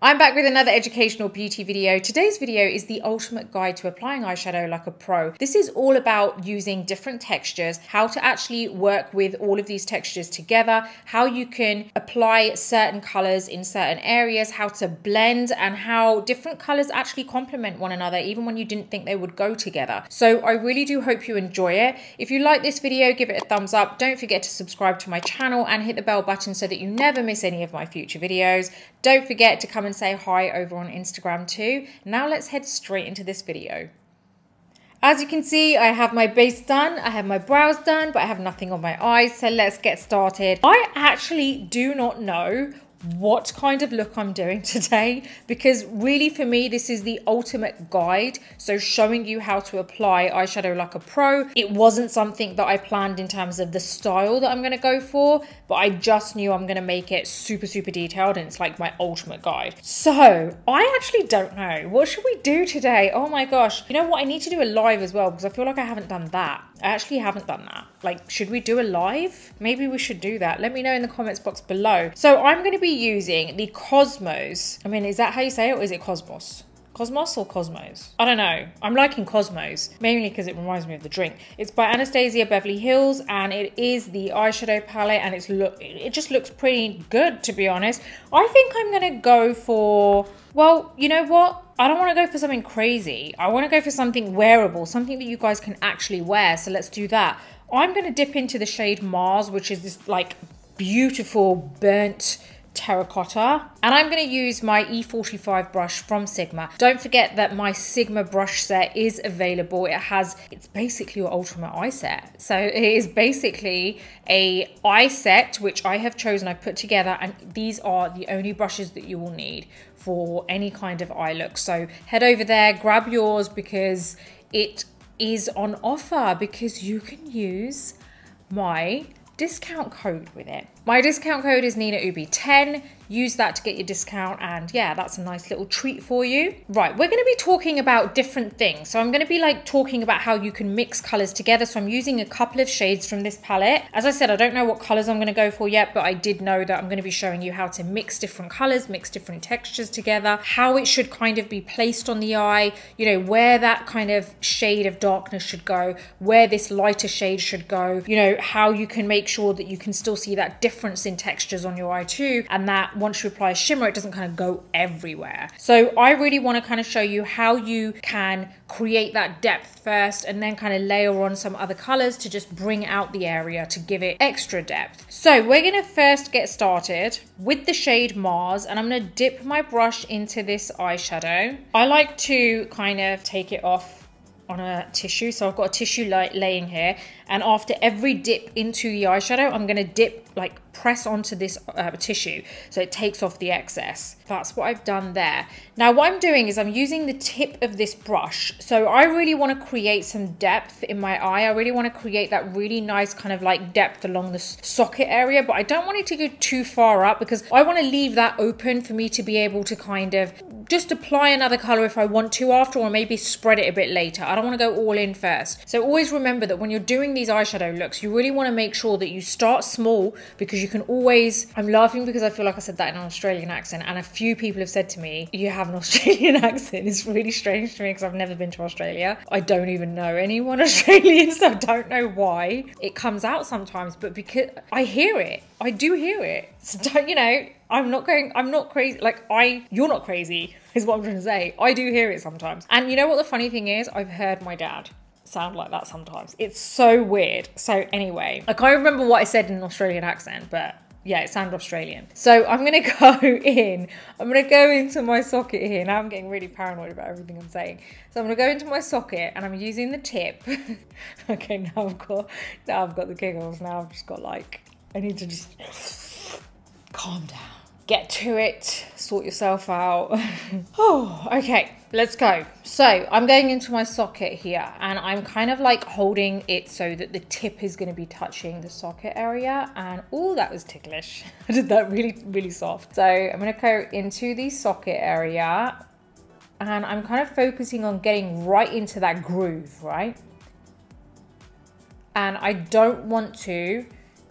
I'm back with another educational beauty video. Today's video is the ultimate guide to applying eyeshadow like a pro. This is all about using different textures, how to actually work with all of these textures together, how you can apply certain colors in certain areas, how to blend, and how different colors actually complement one another even when you didn't think they would go together. So I really do hope you enjoy it. If you like this video, give it a thumbs up. Don't forget to subscribe to my channel and hit the bell button so that you never miss any of my future videos. Don't forget to come and say hi over on Instagram too. Now let's head straight into this video. As you can see, I have my base done, I have my brows done, but I have nothing on my eyes, so let's get started. I actually do not know what kind of look I'm doing today, because really for me this is the ultimate guide, so showing you how to apply eyeshadow like a pro. It wasn't something that I planned in terms of the style that I'm going to go for, but I just knew I'm going to make it super detailed, and it's like my ultimate guide. So I actually don't know, what should we do today? Oh my gosh, you know what, I need to do a live as well because I feel like I haven't done that. I actually haven't done that. Like, should we do a live? Maybe we should do that. Let me know in the comments box below. So I'm going to be using the Cosmos. I mean, is that how you say it, or is it Cosmos? Cosmos or Cosmos? I don't know. I'm liking Cosmos, mainly because it reminds me of the drink. It's by Anastasia Beverly Hills, and it is the eyeshadow palette, and it just looks pretty good, to be honest. I think I'm going to go for, well, you know what? I don't want to go for something crazy. I want to go for something wearable, something that you guys can actually wear. So let's do that. I'm going to dip into the shade Mars, which is this like beautiful burnt terracotta, and I'm going to use my E45 brush from Sigma. Don't forget that my Sigma brush set is available. It's basically your ultimate eye set. So it is basically a eye set which I have chosen, I've put together, and these are the only brushes that you will need for any kind of eye look. So head over there, grab yours, because it is on offer, because you can use my discount code with it. My discount code is Nina Ubhi 10. Use that to get your discount, and yeah, that's a nice little treat for you. Right, we're going to be talking about different things. So I'm going to be like talking about how you can mix colors together. So I'm using a couple of shades from this palette. As I said, I don't know what colors I'm going to go for yet, but I did know that I'm going to be showing you how to mix different colors, mix different textures together, how it should kind of be placed on the eye, you know, where that kind of shade of darkness should go, where this lighter shade should go, you know, how you can make sure that you can still see that difference in textures on your eye too, and that once you apply a shimmer, it doesn't kind of go everywhere. So I really want to kind of show you how you can create that depth first, and then kind of layer on some other colors to just bring out the area to give it extra depth. So we're going to first get started with the shade Mars, and I'm going to dip my brush into this eyeshadow. I like to kind of take it off on a tissue, so I've got a tissue laying here, and after every dip into the eyeshadow, I'm going to dip, like press onto this tissue so it takes off the excess. That's what I've done there. Now what I'm doing is I'm using the tip of this brush, so I really want to create some depth in my eye. I really want to create that really nice kind of like depth along the socket area, but I don't want it to go too far up, because I want to leave that open for me to be able to kind of just apply another color if I want to after, or maybe spread it a bit later. I don't want to go all in first. So always remember that when you're doing these eyeshadow looks, you really want to make sure that you start small, because you can always, I'm laughing because I feel like I said that in an Australian accent, and a few people have said to me, you have an Australian accent. It's really strange to me because I've never been to Australia. I don't even know anyone Australian, so I don't know why it comes out sometimes, but because I hear it, I do hear it. So don't, you know, I'm not crazy. Like you're not crazy is what I'm trying to say. I do hear it sometimes. And you know what the funny thing is? I've heard my dad sound like that sometimes. It's so weird. So anyway, I can't remember what I said in an Australian accent, but yeah, it sounded Australian. So I'm going to go in. I'm going to go into my socket here. Now I'm getting really paranoid about everything I'm saying. So I'm going to go into my socket, and I'm using the tip. Okay, now I've got the giggles. Now I've just got like, I need to just calm down. Get to it, sort yourself out. Oh, okay, let's go. So I'm going into my socket here, and I'm kind of like holding it so that the tip is going to be touching the socket area. And oh, that was ticklish. I did that really soft. So I'm going to go into the socket area, and I'm kind of focusing on getting right into that groove, right? And I don't want to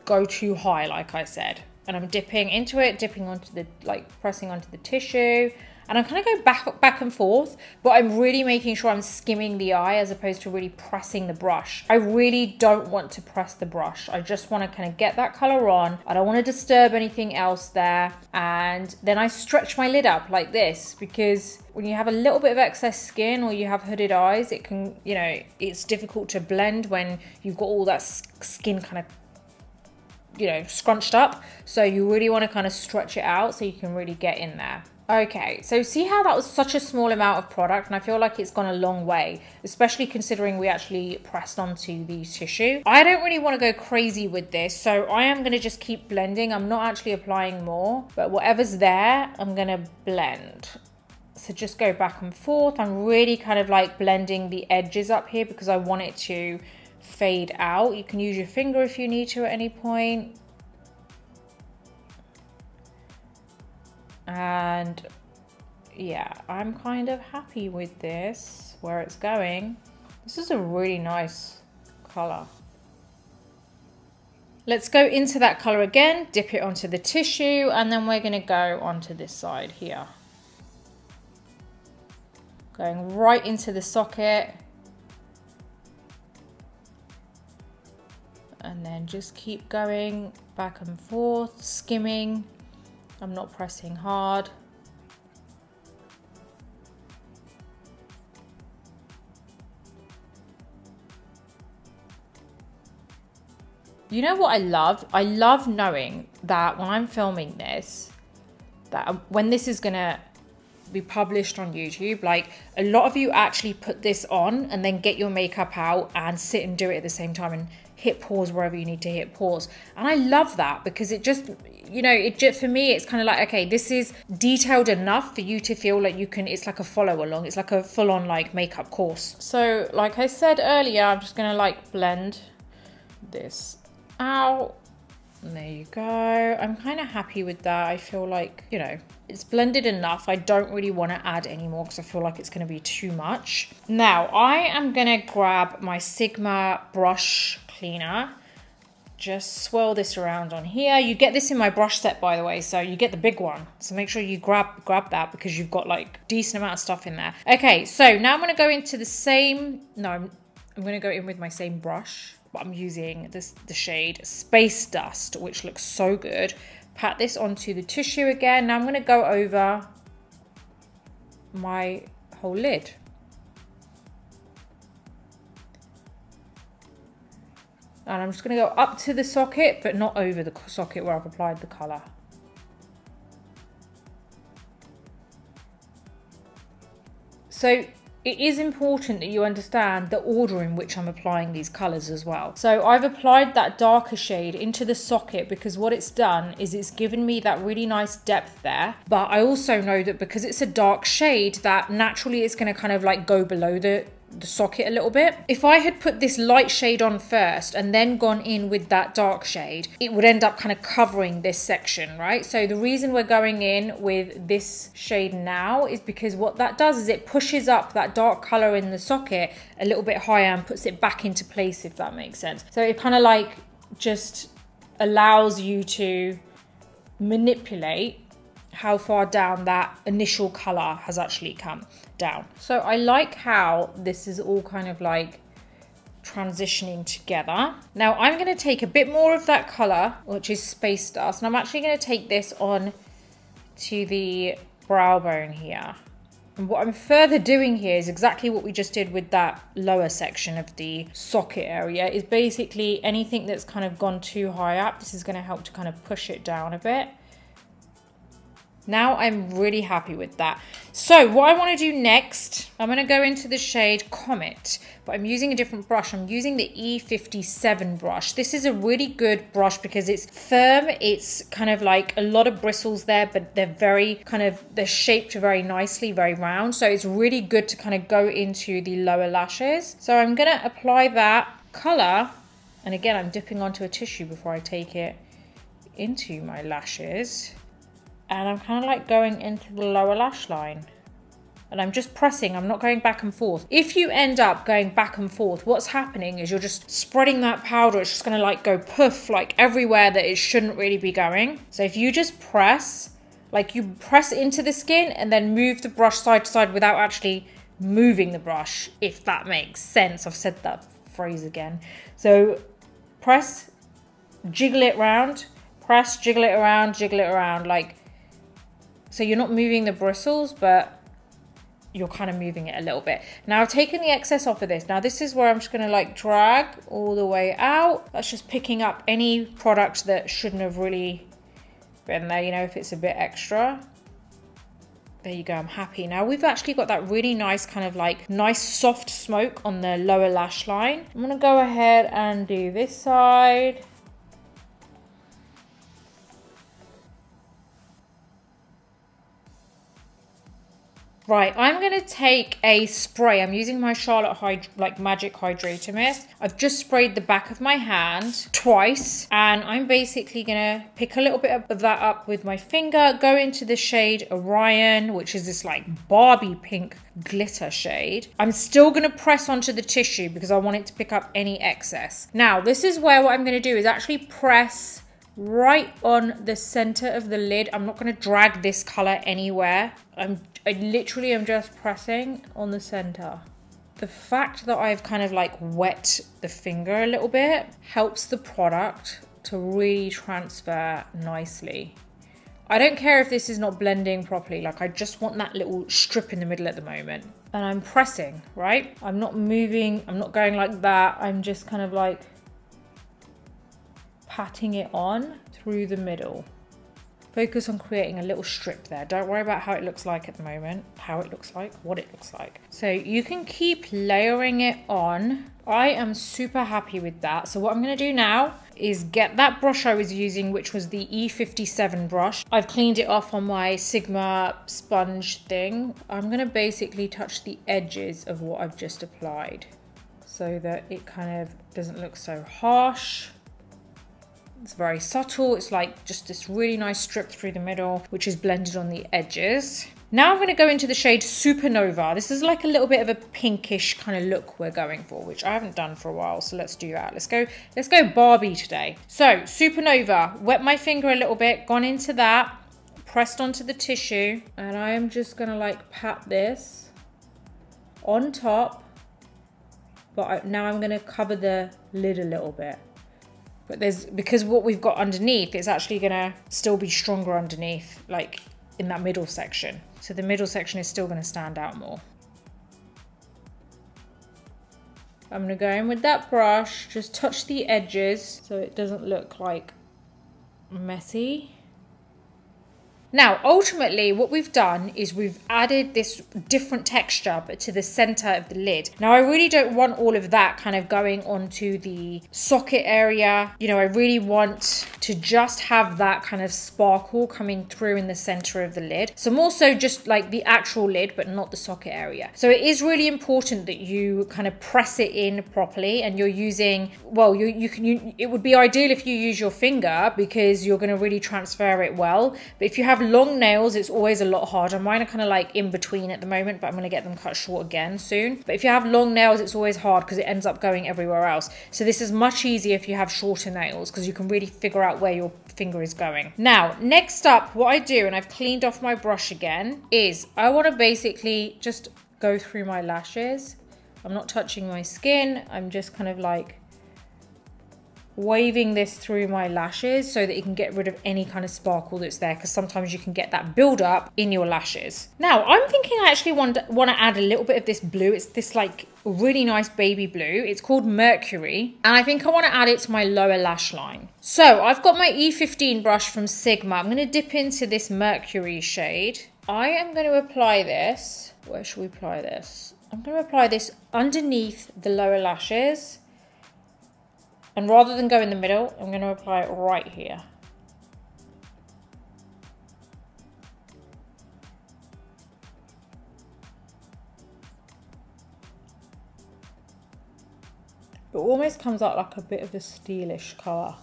go too high, like I said. and I'm dipping into it, dipping onto the, like pressing onto the tissue. And I'm kind of going back and forth, but I'm really making sure I'm skimming the eye as opposed to really pressing the brush. I really don't want to press the brush. I just want to kind of get that color on. I don't want to disturb anything else there. And then I stretch my lid up like this, because when you have a little bit of excess skin or you have hooded eyes, it can, you know, it's difficult to blend when you've got all that skin kind of, you know, scrunched up. So you really want to kind of stretch it out so you can really get in there. Okay, so see how that was such a small amount of product, and I feel like it's gone a long way, especially considering we actually pressed onto the tissue. I don't really want to go crazy with this, so I am going to just keep blending. I'm not actually applying more, but whatever's there, I'm going to blend. So just go back and forth. I'm really kind of like blending the edges up here because I want it to fade out. You can use your finger if you need to at any point. And yeah, I'm kind of happy with this, where it's going. This is a really nice color. Let's go into that color again, dip it onto the tissue, and then we're going to go onto this side here. Going right into the socket. And then just keep going back and forth, skimming. I'm not pressing hard. You know what I love? I love knowing that when I'm filming this, that when this is gonna be published on YouTube, like a lot of you actually put this on and then get your makeup out and sit and do it at the same time and hit pause wherever you need to hit pause. And I love that because it just, you know, it just, for me, it's kind of like, okay, this is detailed enough for you to feel like you can, it's like a follow along. It's like a full on like makeup course. So like I said earlier, I'm just gonna like blend this out. And there you go. I'm kind of happy with that. I feel like, you know, it's blended enough. I don't really want to add any more because I feel like it's going to be too much. Now I am going to grab my Sigma brush cleaner, just swirl this around on here. You get this in my brush set, by the way, so you get the big one. So make sure you grab that because you've got like decent amount of stuff in there. Okay, so now I'm going to go into the same, no, I'm going to go in with my same brush. But I'm using the shade Space Dust, which looks so good. Pat this onto the tissue again. Now I'm going to go over my whole lid. And I'm just going to go up to the socket, but not over the socket where I've applied the colour. So it is important that you understand the order in which I'm applying these colours as well. So I've applied that darker shade into the socket because what it's done is it's given me that really nice depth there. But I also know that because it's a dark shade, that naturally it's going to kind of like go below the socket a little bit. If I had put this light shade on first and then gone in with that dark shade, it would end up kind of covering this section, right? So the reason we're going in with this shade now is because what that does is it pushes up that dark color in the socket a little bit higher and puts it back into place, if that makes sense. So it kind of like just allows you to manipulate how far down that initial color has actually come down. So I like how this is all kind of like transitioning together. Now I'm going to take a bit more of that color, which is Space Dust, and I'm actually going to take this on to the brow bone here. And what I'm further doing here is exactly what we just did with that lower section of the socket area, is basically anything that's kind of gone too high up, this is going to help to kind of push it down a bit. Now I'm really happy with that. So what I want to do next, I'm going to go into the shade Comet, but I'm using a different brush. I'm using the E57 brush. This is a really good brush because it's firm. It's kind of like a lot of bristles there, but they're very kind of, they're shaped very nicely, very round. So it's really good to kind of go into the lower lashes. So I'm going to apply that color. And again, I'm dipping onto a tissue before I take it into my lashes. And I'm kind of like going into the lower lash line. and I'm just pressing, I'm not going back and forth. If you end up going back and forth, what's happening is you're just spreading that powder. It's just gonna like go poof, like everywhere that it shouldn't really be going. So if you just press, like you press into the skin and then move the brush side to side without actually moving the brush, if that makes sense. I've said that phrase again. So press, jiggle it around, press, jiggle it around, like, so you're not moving the bristles, but you're kind of moving it a little bit. Now I've taken the excess off of this. Now this is where I'm just gonna like drag all the way out. That's just picking up any product that shouldn't have really been there, you know, if it's a bit extra. There you go, I'm happy. Now we've actually got that really nice kind of like nice soft smoke on the lower lash line. I'm gonna go ahead and do this side. Right, I'm going to take a spray. I'm using my Charlotte Magic Hydrator Mist. I've just sprayed the back of my hand twice, and I'm basically going to pick a little bit of that up with my finger, go into the shade Orion, which is this like Barbie pink glitter shade. I'm still going to press onto the tissue because I want it to pick up any excess. Now, this is where what I'm going to do is actually press right on the center of the lid. I'm not going to drag this color anywhere. I literally am just pressing on the center. The fact that I've kind of like wet the finger a little bit helps the product to really transfer nicely. I don't care if this is not blending properly, like I just want that little strip in the middle at the moment. And I'm pressing, right? I'm not moving, I'm not going like that. I'm just kind of like patting it on through the middle. Focus on creating a little strip there. Don't worry about how it looks like at the moment, what it looks like. So you can keep layering it on. I am super happy with that. So what I'm gonna do now is get that brush I was using, which was the E57 brush. I've cleaned it off on my Sigma sponge thing. I'm gonna basically touch the edges of what I've just applied so that it kind of doesn't look so harsh. It's very subtle. It's like just this really nice strip through the middle, which is blended on the edges. Now I'm going to go into the shade Supernova. This is like a little bit of a pinkish kind of look we're going for, which I haven't done for a while. So let's do that. Let's go Barbie today. So Supernova, wet my finger a little bit, gone into that, pressed onto the tissue, and I am just going to like pat this on top, but now I'm going to cover the lid a little bit. But because what we've got underneath, it's actually gonna still be stronger underneath, like in that middle section. So the middle section is still gonna stand out more. I'm gonna go in with that brush, just touch the edges so it doesn't look like messy. Now, ultimately, what we've done is we've added this different texture, but to the center of the lid. Now, I really don't want all of that kind of going onto the socket area. You know, I really want to just have that kind of sparkle coming through in the center of the lid. So more so just like the actual lid, but not the socket area. So it is really important that you kind of press it in properly, and you're using, well, it would be ideal if you use your finger because you're going to really transfer it well. But if you have long nails, it's always a lot harder. Mine are kind of like in between at the moment, but I'm going to get them cut short again soon. But if you have long nails, it's always hard because it ends up going everywhere else. So this is much easier if you have shorter nails because you can really figure out where your finger is going. Now, next up, what I do, and I've cleaned off my brush again, is I want to basically just go through my lashes. I'm not touching my skin. I'm just kind of like waving this through my lashes so that you can get rid of any kind of sparkle that's there, because sometimes you can get that build up in your lashes. Now I'm thinking I actually want to add a little bit of this blue. It's this like really nice baby blue. It's called Mercury, and I think I want to add it to my lower lash line. So I've got my E15 brush from Sigma. I'm going to dip into this Mercury shade. I am going to apply this. Where should we apply this? I'm going to apply this underneath the lower lashes. And rather than go in the middle, I'm going to apply it right here. It almost comes out like a bit of a steelish colour.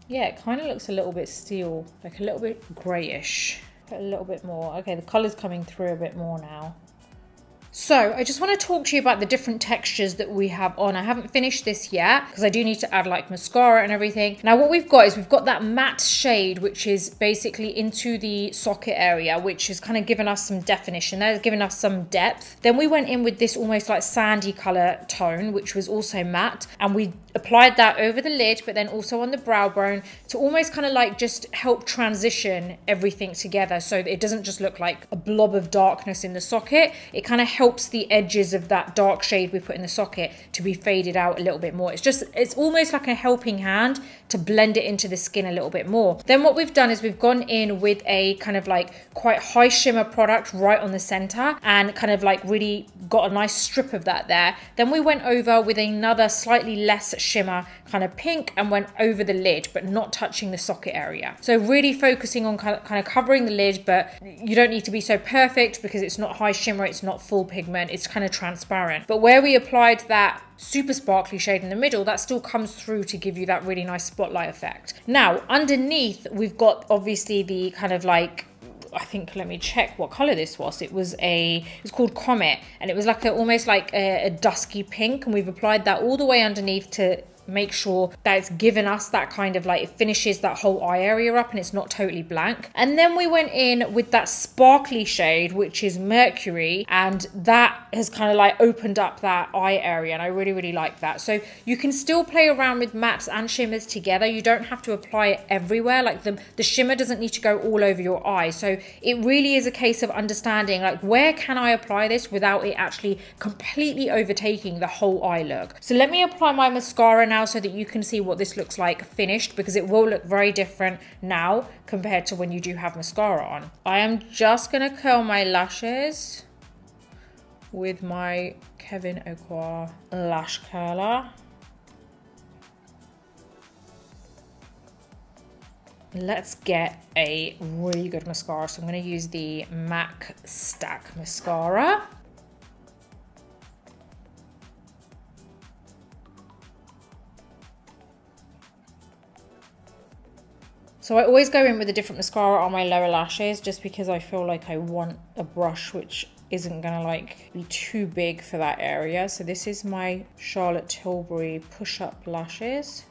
Yeah, it kind of looks a little bit steel, like a little bit greyish. Put a little bit more. Okay, the colour's coming through a bit more now. So I just want to talk to you about the different textures that we have on. I haven't finished this yet because I do need to add like mascara and everything. Now what we've got is we've got that matte shade, which is basically into the socket area, which has kind of given us some definition. That has given us some depth. Then we went in with this almost like sandy color tone, which was also matte. And we applied that over the lid, but then also on the brow bone to almost kind of like just help transition everything together so that it doesn't just look like a blob of darkness in the socket. It kind of helps the edges of that dark shade we put in the socket to be faded out a little bit more. It's almost like a helping hand to blend it into the skin a little bit more. Then what we've done is we've gone in with a kind of like quite high shimmer product right on the center and kind of like really got a nice strip of that there. Then we went over with another slightly less shimmer kind of pink and went over the lid, but not touching the socket area. So really focusing on kind of covering the lid, but you don't need to be so perfect because it's not high shimmer, it's not full pigment, it's kind of transparent. But where we applied that super sparkly shade in the middle, that still comes through to give you that really nice spotlight effect. Now underneath we've got obviously the kind of like, I think, let me check what color this was. It was called Comet, and it was like almost like a dusky pink, and we've applied that all the way underneath to make sure that it's given us that kind of like, it finishes that whole eye area up and it's not totally blank. And then we went in with that sparkly shade, which is Mercury, and that has kind of like opened up that eye area, and I really, really like that. So you can still play around with mattes and shimmers together. You don't have to apply it everywhere. Like the shimmer doesn't need to go all over your eye. So it really is a case of understanding like, where can I apply this without it actually completely overtaking the whole eye look. So let me apply my mascara now so that you can see what this looks like finished, because it will look very different now compared to when you do have mascara on. I am just going to curl my lashes with my Kevyn Aucoin lash curler. Let's get a really good mascara. So I'm going to use the MAC Stack mascara. So I always go in with a different mascara on my lower lashes just because I feel like I want a brush which isn't gonna like be too big for that area. So this is my Charlotte Tilbury push-up lashes.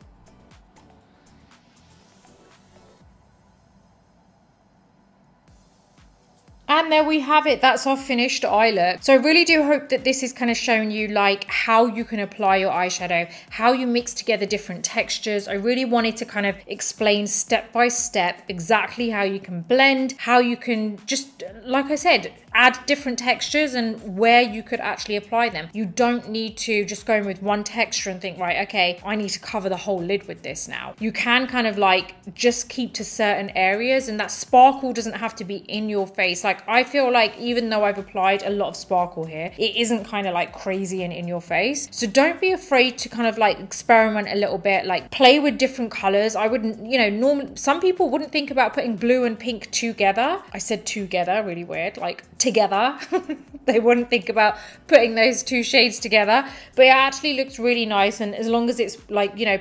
And there we have it. That's our finished eye look. So I really do hope that this has kind of shown you like how you can apply your eyeshadow, how you mix together different textures. I really wanted to kind of explain step by step exactly how you can blend, how you can just, like I said, add different textures and where you could actually apply them. You don't need to just go in with one texture and think, right, okay, I need to cover the whole lid with this now. You can kind of like just keep to certain areas, and that sparkle doesn't have to be in your face. Like I feel like even though I've applied a lot of sparkle here, it isn't kind of like crazy and in your face. So don't be afraid to kind of like experiment a little bit, like play with different colors. I wouldn't, you know, normally some people wouldn't think about putting blue and pink together. I said together, really weird, like together. They wouldn't think about putting those two shades together, but it actually looks really nice. And as long as it's like, you know,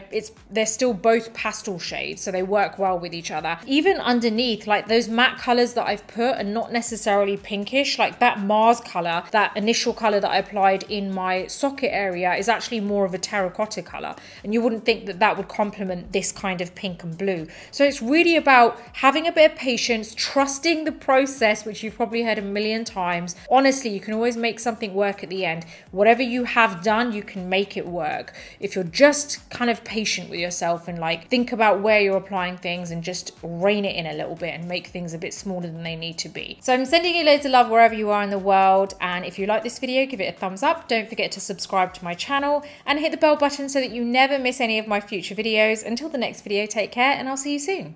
they're still both pastel shades, so they work well with each other. Even underneath, like those matte colors that I've put are not necessarily pinkish. Like that Mars color, that initial color that I applied in my socket area is actually more of a terracotta color, and you wouldn't think that that would complement this kind of pink and blue. So it's really about having a bit of patience, trusting the process, which you've probably heard a million times. Honestly, you can always make something work at the end. Whatever you have done, you can make it work if you're just kind of patient with yourself and like think about where you're applying things and just rein it in a little bit and make things a bit smaller than they need to be. So I'm sending you loads of love wherever you are in the world, and if you like this video, give it a thumbs up. Don't forget to subscribe to my channel and hit the bell button so that you never miss any of my future videos. Until the next video, take care, and I'll see you soon.